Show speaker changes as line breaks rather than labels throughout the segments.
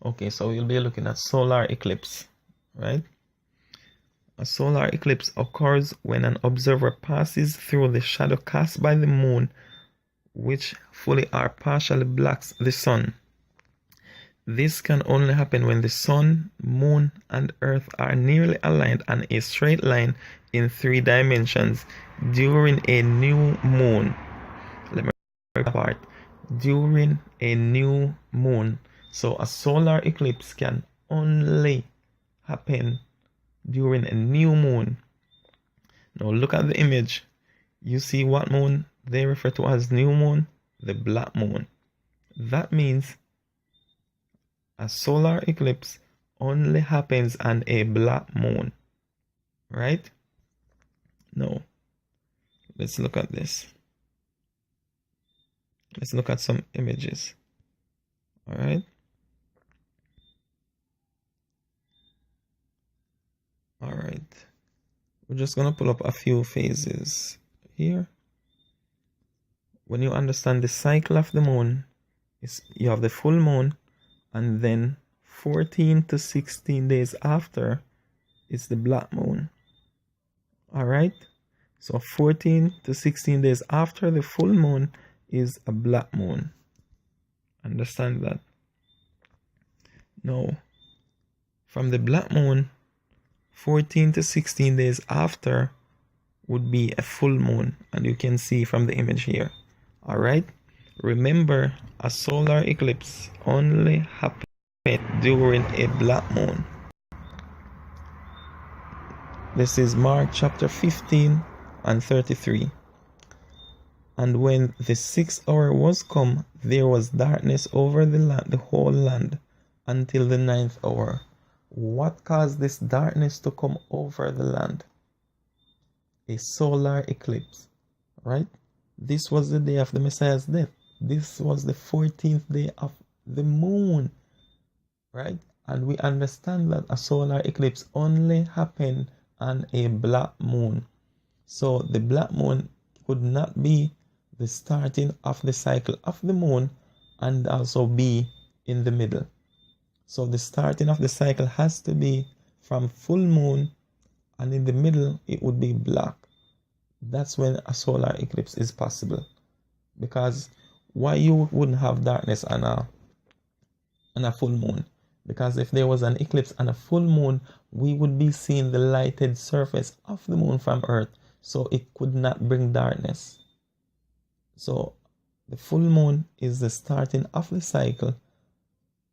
Okay, so we'll be looking at solar eclipse, right? A solar eclipse occurs when an observer passes through the shadow cast by the moon, which fully or partially blocks the sun. This can only happen when the sun, moon, and earth are nearly aligned on a straight line in 3 dimensions during a new moon. Let me apart. During a new moon. So a solar eclipse can only happen during a new moon. Now look at the image. You see what moon they refer to as new moon? The black moon. That means a solar eclipse only happens on a black moon. Right? Now, let's look at this. Let's look at some images. Alright? Alright. We're just going to pull up a few phases here. When you understand the cycle of the moon, you have the full moon, and then 14 to 16 days after is the black moon. Alright? So 14 to 16 days after the full moon is a black moon. Understand that? Now, from the black moon, 14 to 16 days after would be a full moon, and you can see from the image here. Alright? Remember, a solar eclipse only happens during a black moon. This is Mark chapter 15 and 33. And when the 6th hour was come, there was darkness over the land, the whole land, until the 9th hour. What caused this darkness to come over the land? A solar eclipse, right? This was the day of the Messiah's death. This was the 14th day of the moon, right? And we understand that a solar eclipse only happened on a black moon. So the black moon could not be the starting of the cycle of the moon and also be in the middle. So the starting of the cycle has to be from full moon, and in the middle it would be black. That's when a solar eclipse is possible. Because why you wouldn't have darkness on a full moon? Because if there was an eclipse on a full moon, we would be seeing the lighted surface of the moon from Earth, so it could not bring darkness. So the full moon is the starting of the cycle,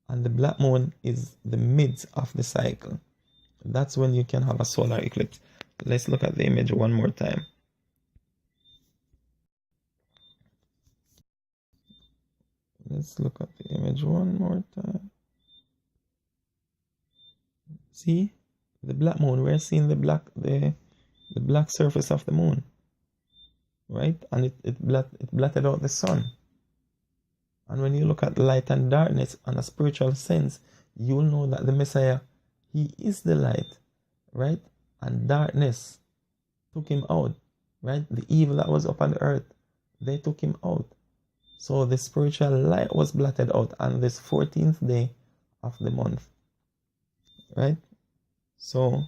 and the black moon is the midst of the cycle. That's when you can have a solar eclipse. Let's look at the image one more time. Let's look at the image one more time. See the black moon. We're seeing the black surface of the moon, right? And it blotted out the sun. And when you look at light and darkness on a spiritual sense, you'll know that the Messiah, he is the light, right? And darkness took him out, right? The evil that was upon the earth, they took him out. So the spiritual light was blotted out on this 14th day of the month, right? So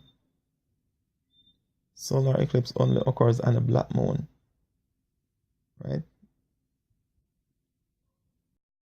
solar eclipse only occurs on a black moon, right?